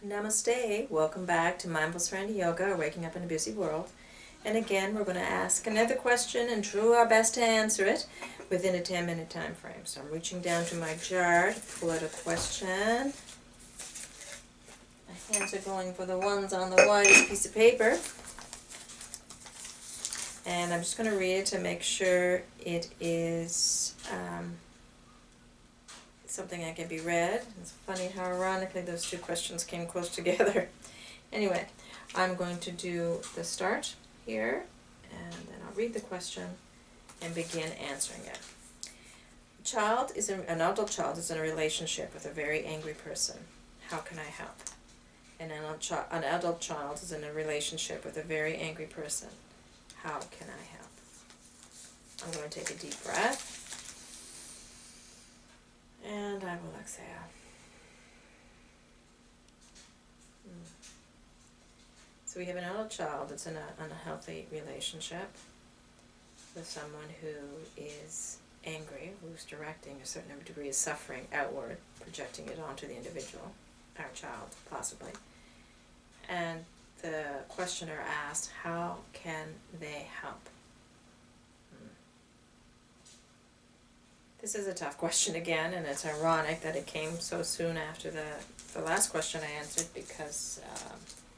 Namaste. Welcome back to Mindful Serenity Yoga, Waking Up in a Busy World. And again, we're going to ask another question and do our best to answer it within a 10-minute time frame. So I'm reaching down to my jar to pull out a question. My hands are going for the ones on the white piece of paper. And I'm just going to read it to make sure it is something that can be read. It's funny how ironically those two questions came close together. Anyway, I'm going to do the start here, and then I'll read the question and begin answering it. An adult child is in a relationship with a very angry person. How can I help? An adult child is in a relationship with a very angry person. How can I help? I'm going to take a deep breath, and I will exhale. So we have an adult child that's in an unhealthy relationship with someone who is angry, who's directing a certain degree of suffering outward, projecting it onto the individual, our child, possibly. And the questioner asked, how can they help? This is a tough question again, and it's ironic that it came so soon after the last question I answered because,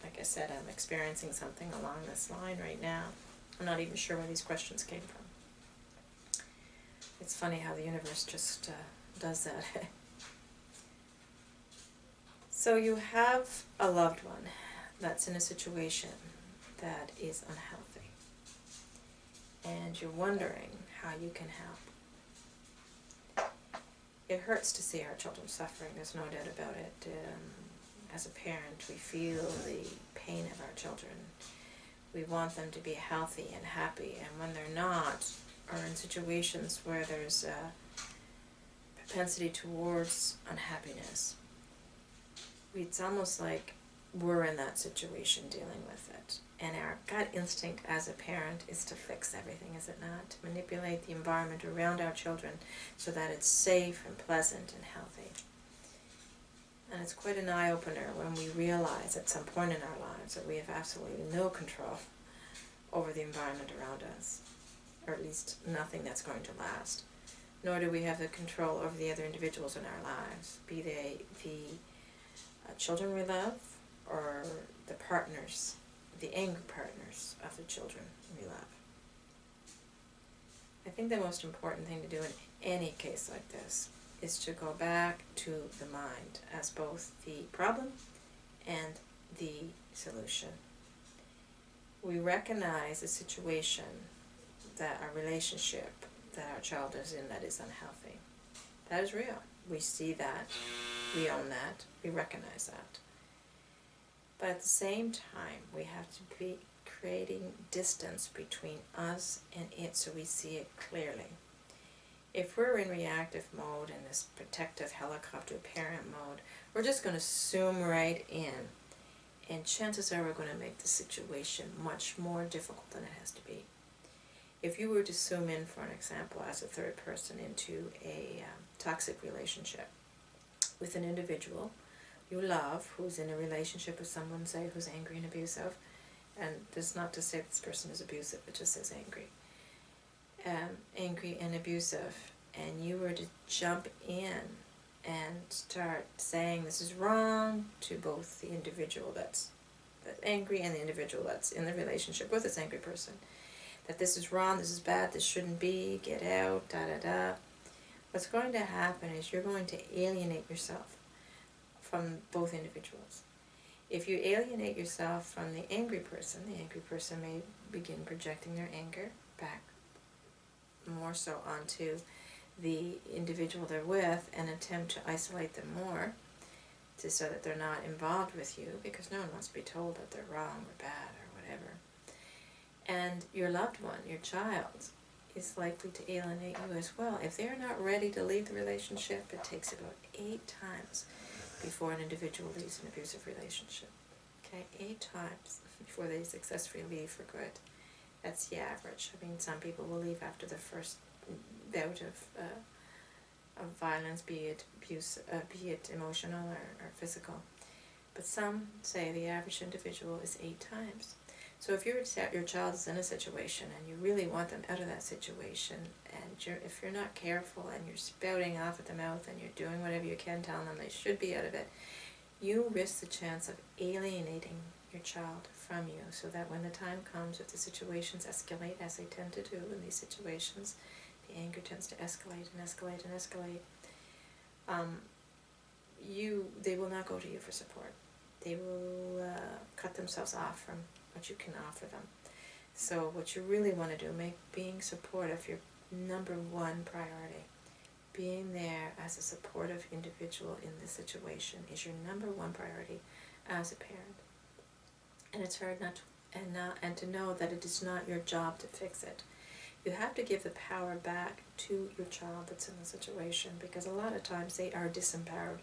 like I said, I'm experiencing something along this line right now. I'm not even sure where these questions came from. It's funny how the universe just does that. So you have a loved one that's in a situation that is unhealthy, and you're wondering how you can help. It hurts to see our children suffering, there's no doubt about it. As a parent, we feel the pain of our children. We want them to be healthy and happy, and when they're not, or in situations where there's a propensity towards unhappiness, it's almost like we're in that situation dealing with it. And our gut instinct as a parent is to fix everything, is it not? To manipulate the environment around our children so that it's safe and pleasant and healthy. And it's quite an eye-opener when we realize at some point in our lives that we have absolutely no control over the environment around us, or at least nothing that's going to last. Nor do we have the control over the other individuals in our lives, be they the children we love or the partners, the angry partners of the children we love. I think the most important thing to do in any case like this is to go back to the mind as both the problem and the solution. We recognize a situation, that our relationship that our child is in that is unhealthy. That is real. We see that, we own that, we recognize that. But at the same time, we have to be creating distance between us and it so we see it clearly. If we're in reactive mode, in this protective helicopter parent mode, we're just going to zoom right in, and chances are we're going to make the situation much more difficult than it has to be. If you were to zoom in, for an example, as a third person into a toxic relationship with an individual you love who's in a relationship with someone, say, who's angry and abusive, and this is not to say this person is abusive, it just says angry. Angry and abusive, and you were to jump in and start saying this is wrong to both the individual that's angry and the individual that's in the relationship with this angry person, that this is wrong, this is bad, this shouldn't be, get out, da-da-da. What's going to happen is you're going to alienate yourself from both individuals. If you alienate yourself from the angry person may begin projecting their anger back more so onto the individual they're with and attempt to isolate them more so that they're not involved with you, because no one wants to be told that they're wrong or bad or whatever. And your loved one, your child, is likely to alienate you as well. If they're not ready to leave the relationship, it takes about 8 times before an individual leaves an abusive relationship. Okay, 8 times before they successfully leave for good. That's the average. I mean, some people will leave after the first bout of violence, be it abuse, be it emotional or physical. But some say the average individual is 8 times. So if your child is in a situation and you really want them out of that situation, and if you're not careful and you're spouting off at the mouth and you're doing whatever you can telling them they should be out of it, you risk the chance of alienating your child from you, so that when the time comes, if the situations escalate, as they tend to do in these situations, the anger tends to escalate and escalate and escalate, they will not go to you for support. They will cut themselves off from what you can offer them. So what you really want to do, make being supportive your number one priority. Being there as a supportive individual in this situation is your number one priority as a parent. And it's hard not to, and to know that it is not your job to fix it. You have to give the power back to your child that's in the situation, because a lot of times they are disempowered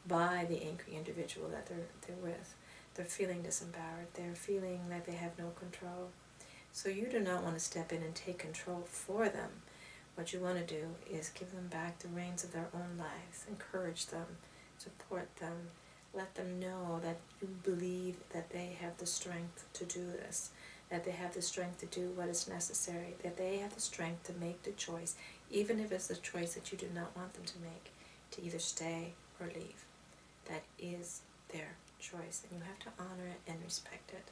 by the angry individual that they're with. They're feeling disempowered. They're feeling that they have no control. So you do not want to step in and take control for them. What you want to do is give them back the reins of their own lives, encourage them, support them, let them know that you believe that they have the strength to do this, that they have the strength to do what is necessary, that they have the strength to make the choice, even if it's the choice that you do not want them to make, to either stay or leave. That is their choice, and you have to honor it and respect it.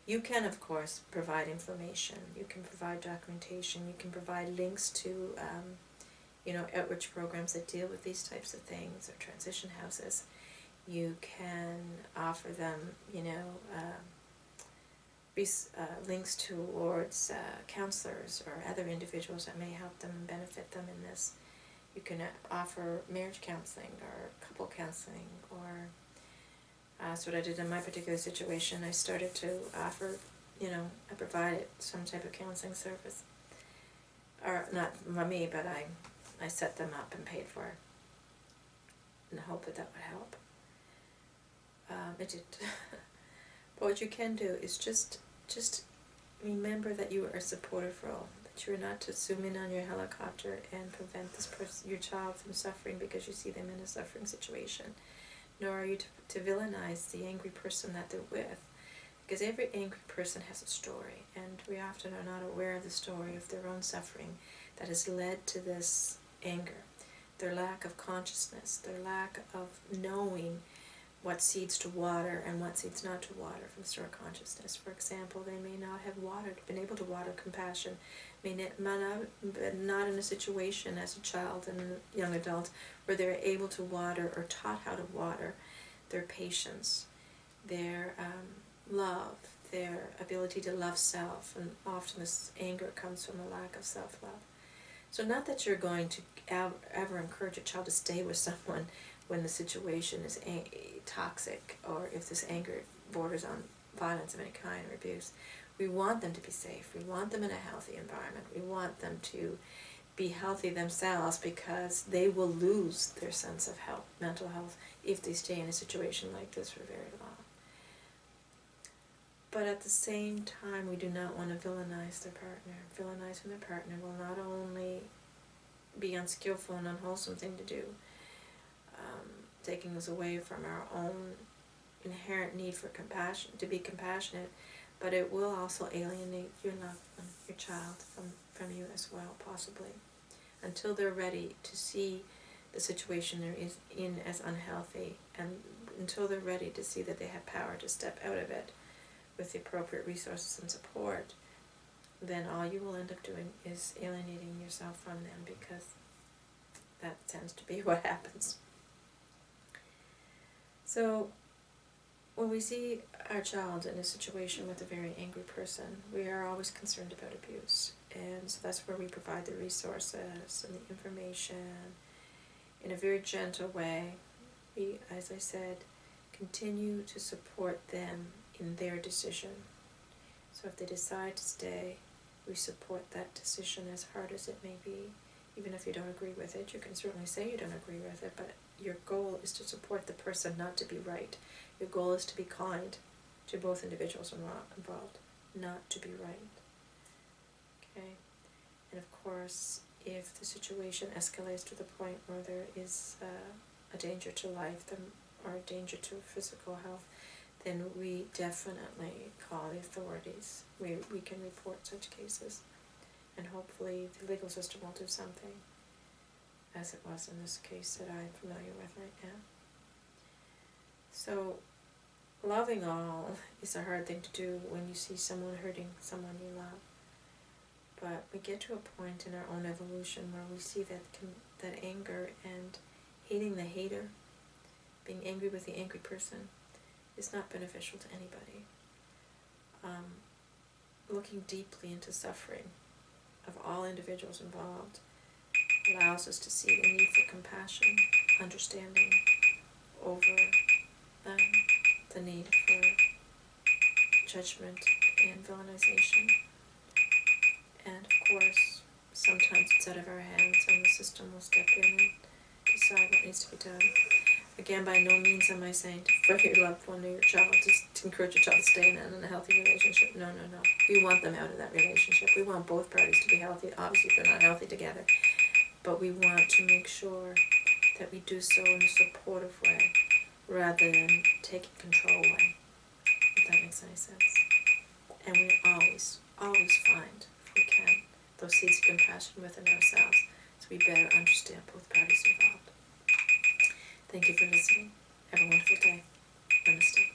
You can, of course, provide information. You can provide documentation. You can provide links to, outreach programs that deal with these types of things, or transition houses. You can offer them, links towards counselors or other individuals that may help them and benefit them in this. You can offer marriage counseling or couple counseling, or that's what I did in my particular situation. I started to offer, I provided some type of counseling service. Or not for me, but I set them up and paid for it in the hope that that would help. It did. But what you can do is just remember that you are a supportive role, that you're not to zoom in on your helicopter and prevent your child from suffering because you see them in a suffering situation, nor are you to villainize the angry person that they're with, because every angry person has a story, and we often are not aware of the story of their own suffering that has led to this anger, their lack of consciousness, their lack of knowing what seeds to water and what seeds not to water from store consciousness. For example, they may not have been able to water compassion, may not in a situation as a child and a young adult where they're able to water or taught how to water their patience, their love, their ability to love self, and often this anger comes from a lack of self-love. So not that you're going to ever encourage a child to stay with someone when the situation is toxic, or if this anger borders on violence of any kind or abuse. We want them to be safe. We want them in a healthy environment. We want them to be healthy themselves, because they will lose their sense of health, mental health, if they stay in a situation like this for very long. But at the same time, we do not want to villainize their partner. Villainizing their partner will not only be unskillful and unwholesome thing to do, taking us away from our own inherent need for compassion, to be compassionate, but it will also alienate your loved one, your child, from you as well, possibly, until they're ready to see the situation they're in as unhealthy, and until they're ready to see that they have power to step out of it with the appropriate resources and support. Then all you will end up doing is alienating yourself from them, because that tends to be what happens. So when we see our child in a situation with a very angry person, we are always concerned about abuse. And so that's where we provide the resources and the information in a very gentle way. We, as I said, continue to support them in their decision. So if they decide to stay, we support that decision as hard as it may be. Even if you don't agree with it, you can certainly say you don't agree with it, but your goal is to support the person, not to be right. Your goal is to be kind to both individuals involved, not to be right. Okay? And of course, if the situation escalates to the point where there is a danger to life, then or a danger to physical health, then we definitely call the authorities. We can report such cases, and hopefully the legal system will do something, as it was in this case that I'm familiar with right now. So, loving all is a hard thing to do when you see someone hurting someone you love. But we get to a point in our own evolution where we see that anger and hating the hater, being angry with the angry person, is not beneficial to anybody. Looking deeply into suffering of all individuals involved allows us to see the need for compassion, understanding, over the need for judgment and villainization. And of course, sometimes it's out of our hands and the system will step in and decide what needs to be done. Again, by no means am I saying for your loved one or your child, just to encourage your child to stay in a healthy relationship. No, no, no. We want them out of that relationship. We want both parties to be healthy. Obviously, if they're not healthy together. But we want to make sure that we do so in a supportive way, rather than taking control away, if that makes any sense. And we always, always find, if we can, those seeds of compassion within ourselves, so we better understand both parties involved. Thank you for listening. Have a wonderful day. Namaste.